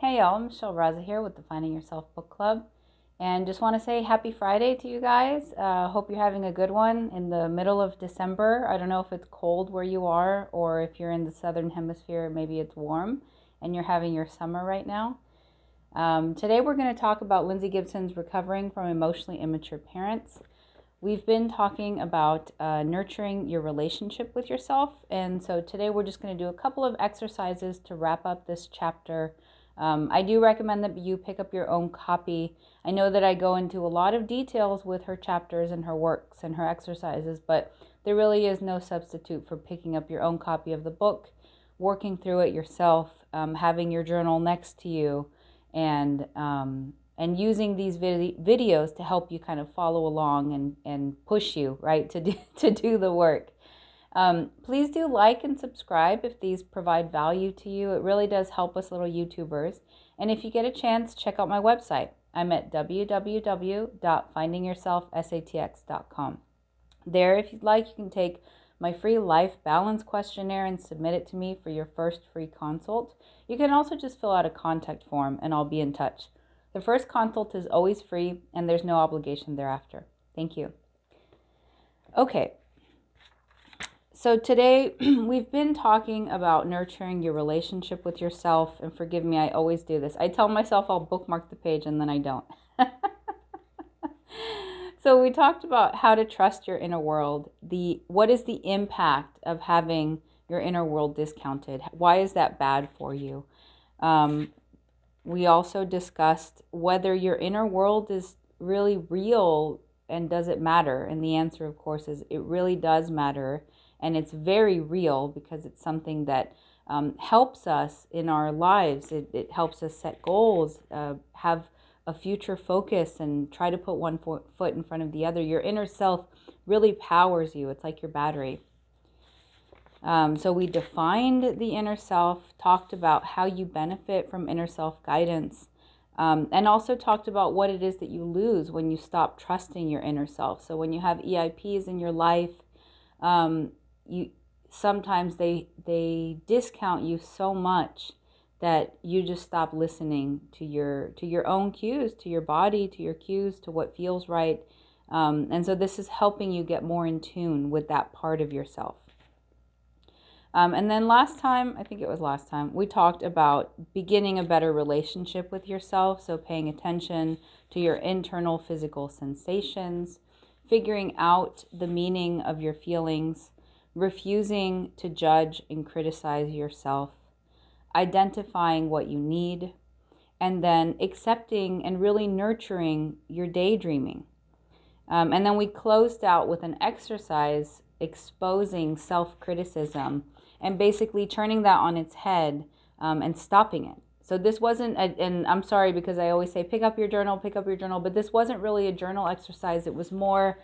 Hey y'all, Michelle Raza here with the Finding Yourself Book Club. And just want to say happy Friday to you guys. Hope you're having a good one in the middle of December. I don't know if it's cold where you are or if you're in the southern hemisphere, maybe it's warm and you're having your summer right now. Today we're going to talk about Lindsay Gibson's Recovering from Emotionally Immature Parents. We've been talking about nurturing your relationship with yourself. And so today we're just going to do a couple of exercises to wrap up this chapter. I do recommend that you pick up your own copy. I know that I go into a lot of details with her chapters and her works and her exercises, but there really is no substitute for picking up your own copy of the book, working through it yourself, having your journal next to you, and using these videos to help you kind of follow along and push you, right, to do the work. Please do like and subscribe if these provide value to you. It really does help us little YouTubers. And if you get a chance, check out my website. I'm at www.findingyourselfsatx.com. There, if you'd like, you can take my free life balance questionnaire and submit it to me for your first free consult. You can also just fill out a contact form and I'll be in touch. The first consult is always free and there's no obligation thereafter. Thank you. Okay. So today we've been talking about nurturing your relationship with yourself, and forgive me, I always do this. I tell myself I'll bookmark the page and then I don't. So we talked about how to trust your inner world. What is the impact of having your inner world discounted? Why is that bad for you? We also discussed whether your inner world is really real and does it matter? And the answer, of course, is it really does matter. And it's very real because it's something that helps us in our lives. It helps us set goals, have a future focus, and try to put one foot in front of the other. Your inner self really powers you. It's like your battery. So we defined the inner self, talked about how you benefit from inner self guidance, and also talked about what it is that you lose when you stop trusting your inner self. So when you have EIPs in your life, sometimes they discount you so much that you just stop listening to your own cues, to your body, to your cues, to what feels right. And so this is helping you get more in tune with that part of yourself. And then I think it was last time, we talked about beginning a better relationship with yourself. So paying attention to your internal physical sensations, figuring out the meaning of your feelings, refusing to judge and criticize yourself, identifying what you need, and then accepting and really nurturing your daydreaming. And then we closed out with an exercise exposing self-criticism and basically turning that on its head and stopping it. So this wasn't, and I'm sorry because I always say pick up your journal, but this wasn't really a journal exercise. It was more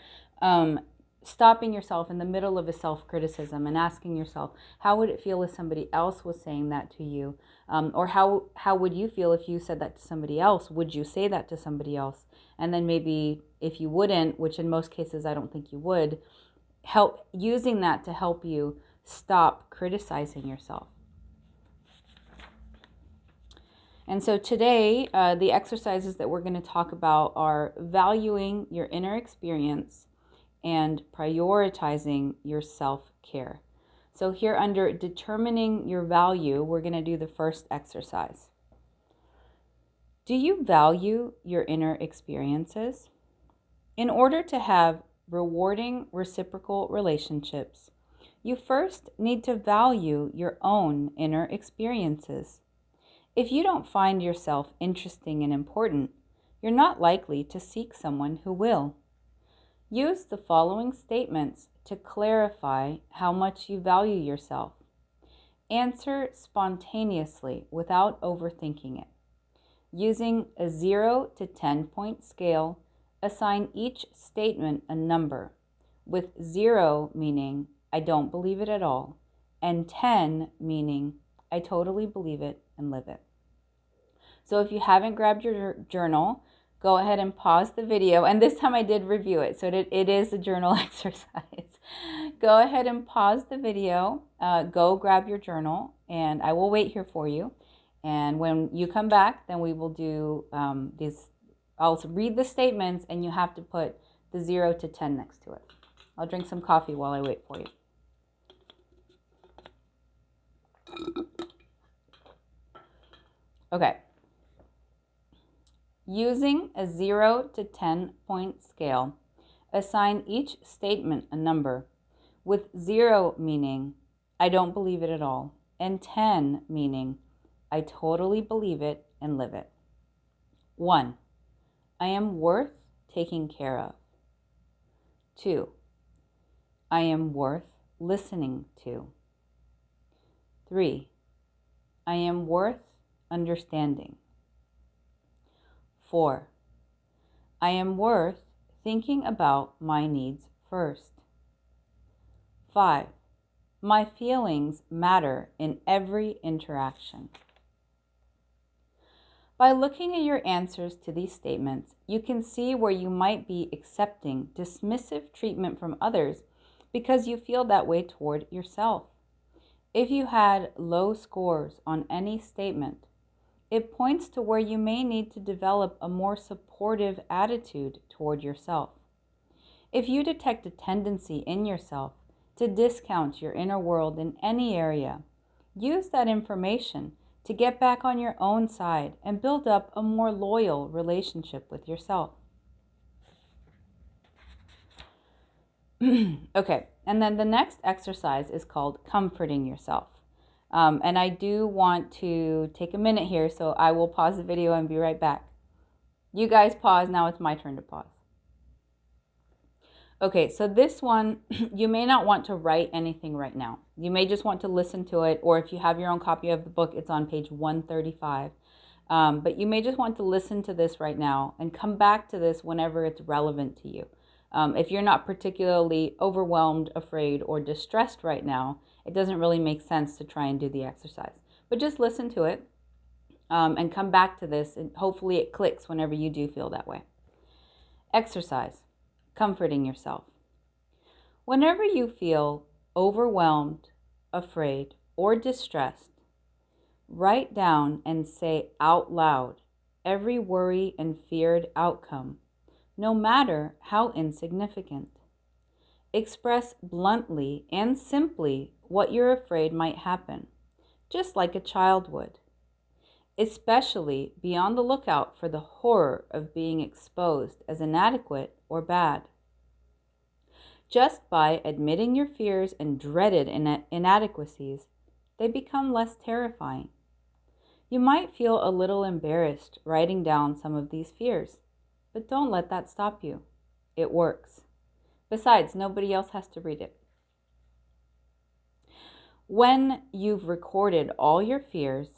stopping yourself in the middle of a self-criticism and asking yourself, how would it feel if somebody else was saying that to you? Or how would you feel if you said that to somebody else? Would you say that to somebody else? And then maybe if you wouldn't, which in most cases I don't think you would, help using that to help you stop criticizing yourself. And so today, the exercises that we're going to talk about are valuing your inner experience and prioritizing your self-care. So here under determining your value, we're going to do the first exercise. Do you value your inner experiences? In order to have rewarding reciprocal relationships, you first need to value your own inner experiences. If you don't find yourself interesting and important, you're not likely to seek someone who will. Use the following statements to clarify how much you value yourself. Answer spontaneously without overthinking it. Using a 0 to 10 point scale, assign each statement a number, with 0 meaning I don't believe it at all, and 10 meaning I totally believe it and live it. So if you haven't grabbed your journal, go ahead and pause the video. And this time I did review it, so it is a journal exercise. Go ahead and pause the video, go grab your journal, and I will wait here for you. And when you come back, then we will do these. I'll read the statements, and you have to put the 0 to 10 next to it. I'll drink some coffee while I wait for you. Okay. Using a 0 to 10 point scale, assign each statement a number, with 0 meaning I don't believe it at all, and 10 meaning I totally believe it and live it. 1. I am worth taking care of. 2. I am worth listening to. 3. I am worth understanding. 4. I am worth thinking about my needs first. 5. My feelings matter in every interaction. By looking at your answers to these statements, you can see where you might be accepting dismissive treatment from others because you feel that way toward yourself. If you had low scores on any statement, it points to where you may need to develop a more supportive attitude toward yourself. If you detect a tendency in yourself to discount your inner world in any area, use that information to get back on your own side and build up a more loyal relationship with yourself. Okay, and then the next exercise is called comforting yourself. And I do want to take a minute here, so I will pause the video and be right back. You guys pause, now it's my turn to pause. Okay, so this one, you may not want to write anything right now. You may just want to listen to it, or if you have your own copy of the book, it's on page 135. But you may just want to listen to this right now and come back to this whenever it's relevant to you. If you're not particularly overwhelmed, afraid, or distressed right now, it doesn't really make sense to try and do the exercise. But just listen to it and come back to this, and hopefully it clicks whenever you do feel that way. Exercise. Comforting yourself. Whenever you feel overwhelmed, afraid, or distressed, write down and say out loud every worry and feared outcome, no matter how insignificant. Express bluntly and simply what you're afraid might happen, just like a child would. Especially be on the lookout for the horror of being exposed as inadequate or bad. Just by admitting your fears and dreaded inadequacies, they become less terrifying. You might feel a little embarrassed writing down some of these fears, but don't let that stop you. It works. Besides, nobody else has to read it. When you've recorded all your fears,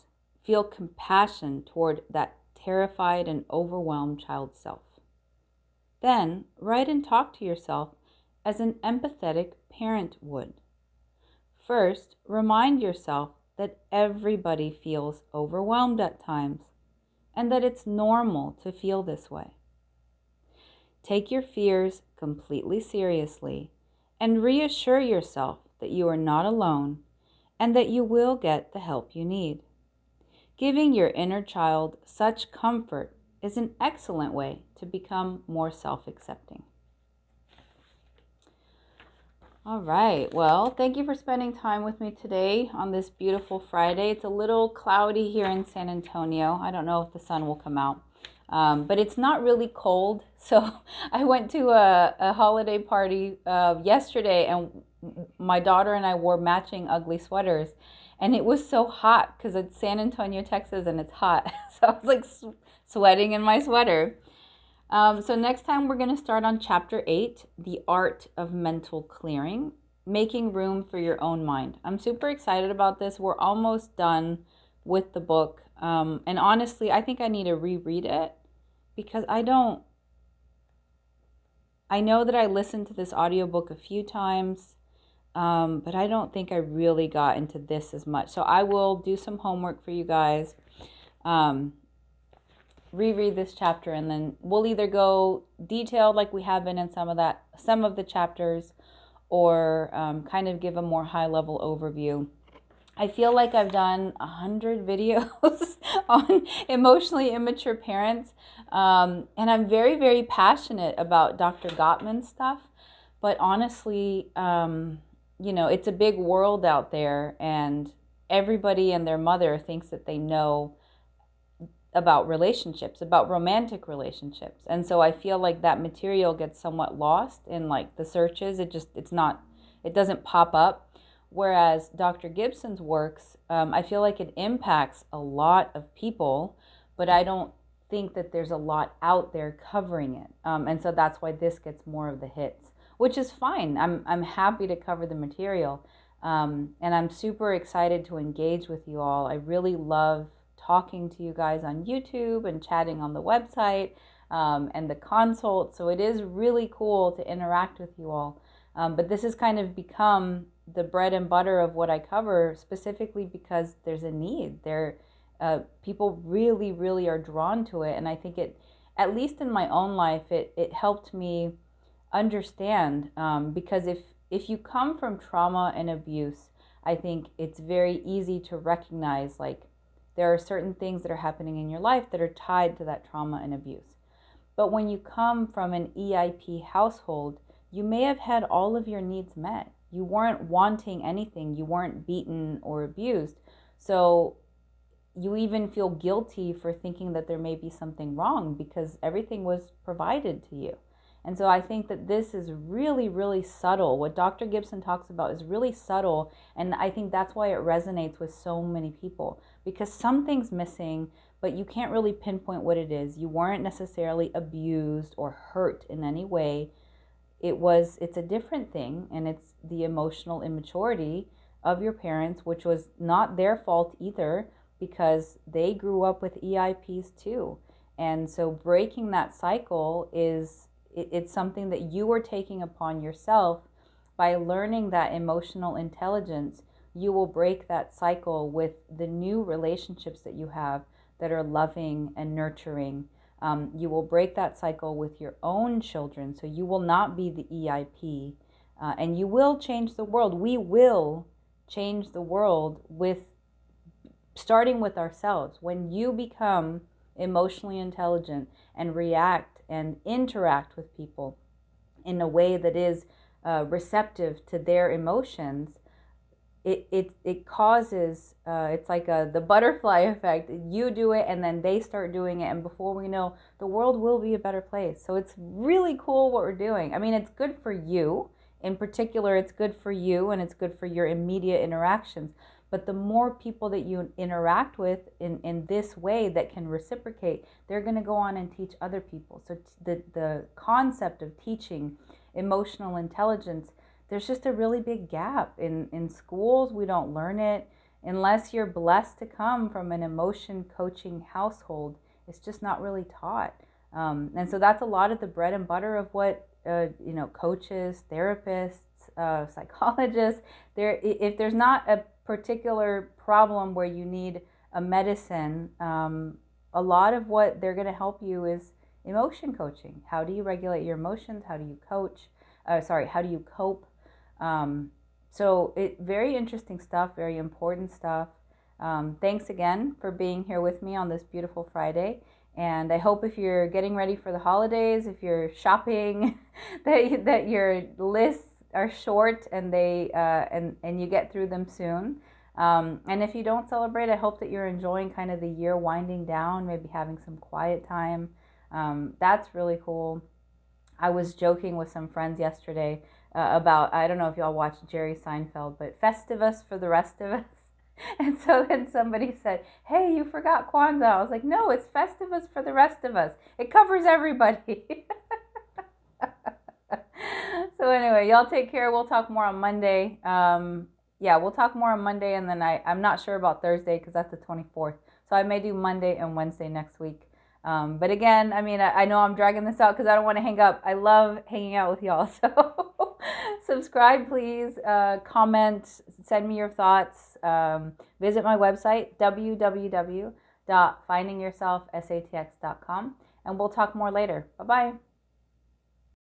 feel compassion toward that terrified and overwhelmed child self. Then write and talk to yourself as an empathetic parent would. First, remind yourself that everybody feels overwhelmed at times and that it's normal to feel this way. Take your fears completely seriously and reassure yourself that you are not alone and that you will get the help you need. Giving your inner child such comfort is an excellent way to become more self-accepting. All right, well, thank you for spending time with me today on this beautiful Friday. It's a little cloudy here in San Antonio. I don't know if the sun will come out, but it's not really cold. So I went to a holiday party yesterday, and my daughter and I wore matching ugly sweaters. And it was so hot because it's San Antonio, Texas, and it's hot. So I was like sweating in my sweater. So next time we're going to start on Chapter 8, The Art of Mental Clearing, Making Room for Your Own Mind. I'm super excited about this. We're almost done with the book. And honestly, I think I need to reread it because I know that I listened to this audiobook a few times. But I don't think I really got into this as much. So I will do some homework for you guys, reread this chapter, and then we'll either go detailed like we have been in some of the chapters, or kind of give a more high-level overview I feel like I've done 100 videos on emotionally immature parents. And I'm very, very passionate about Dr. Gottman stuff. But honestly, it's a big world out there, and everybody and their mother thinks that they know about relationships, about romantic relationships. And so I feel like that material gets somewhat lost in like the searches. It doesn't pop up. Whereas Dr. Gibson's works, I feel like it impacts a lot of people, but I don't think that there's a lot out there covering it. And so that's why this gets more of the hits, which is fine. I'm happy to cover the material. And I'm super excited to engage with you all. I really love talking to you guys on YouTube and chatting on the website, and the consult. So it is really cool to interact with you all. But this has kind of become the bread and butter of what I cover, specifically because there's a need. People really, really are drawn to it. And I think at least in my own life, it helped me understand, because if you come from trauma and abuse, I think it's very easy to recognize like there are certain things that are happening in your life that are tied to that trauma and abuse. But when you come from an EIP household, you may have had all of your needs met. You weren't wanting anything. You weren't beaten or abused. So you even feel guilty for thinking that there may be something wrong because everything was provided to you. And so I think that this is really, really subtle. What Dr. Gibson talks about is really subtle. And I think that's why it resonates with so many people, because something's missing, but you can't really pinpoint what it is. You weren't necessarily abused or hurt in any way. It's a different thing, and it's the emotional immaturity of your parents, which was not their fault either, because they grew up with EIPs too. And so breaking that cycle it's something that you are taking upon yourself. By learning that emotional intelligence, you will break that cycle with the new relationships that you have that are loving and nurturing. You will break that cycle with your own children, so you will not be the EIP, and you will change the world. We will change the world starting with ourselves. When you become emotionally intelligent and react and interact with people in a way that is receptive to their emotions, it causes, it's like the butterfly effect. You do it and then they start doing it, and before we know, the world will be a better place. So it's really cool what we're doing. I mean, it's good for you. In particular, it's good for you and it's good for your immediate interactions. But the more people that you interact with in this way that can reciprocate, they're going to go on and teach other people. So the concept of teaching emotional intelligence, there's just a really big gap. In schools, we don't learn it. Unless you're blessed to come from an emotion coaching household, it's just not really taught. And so that's a lot of the bread and butter of what coaches, therapists, psychologists, if there's not a particular problem where you need a medicine, a lot of what they're going to help you is emotion coaching. How do you regulate your emotions? How do you how do you cope? So very interesting stuff, very important stuff. Thanks again for being here with me on this beautiful Friday. And I hope if you're getting ready for the holidays, if you're shopping, that your lists are short and and you get through them soon. And if you don't celebrate, I hope that you're enjoying kind of the year winding down, maybe having some quiet time. That's really cool. I was joking with some friends yesterday about, I don't know if y'all watch Jerry Seinfeld, but Festivus for the rest of us. And so then somebody said, hey, you forgot Kwanzaa. I was like, no, it's Festivus for the rest of us. It covers everybody. So anyway, y'all take care. We'll talk more on Monday. We'll talk more on Monday, and then I'm not sure about Thursday because that's the 24th. So I may do Monday and Wednesday next week. But again, I mean, I know I'm dragging this out because I don't want to hang up. I love hanging out with y'all. So subscribe, please. Comment. Send me your thoughts. Visit my website, www.findingyourselfsatx.com. And we'll talk more later. Bye-bye.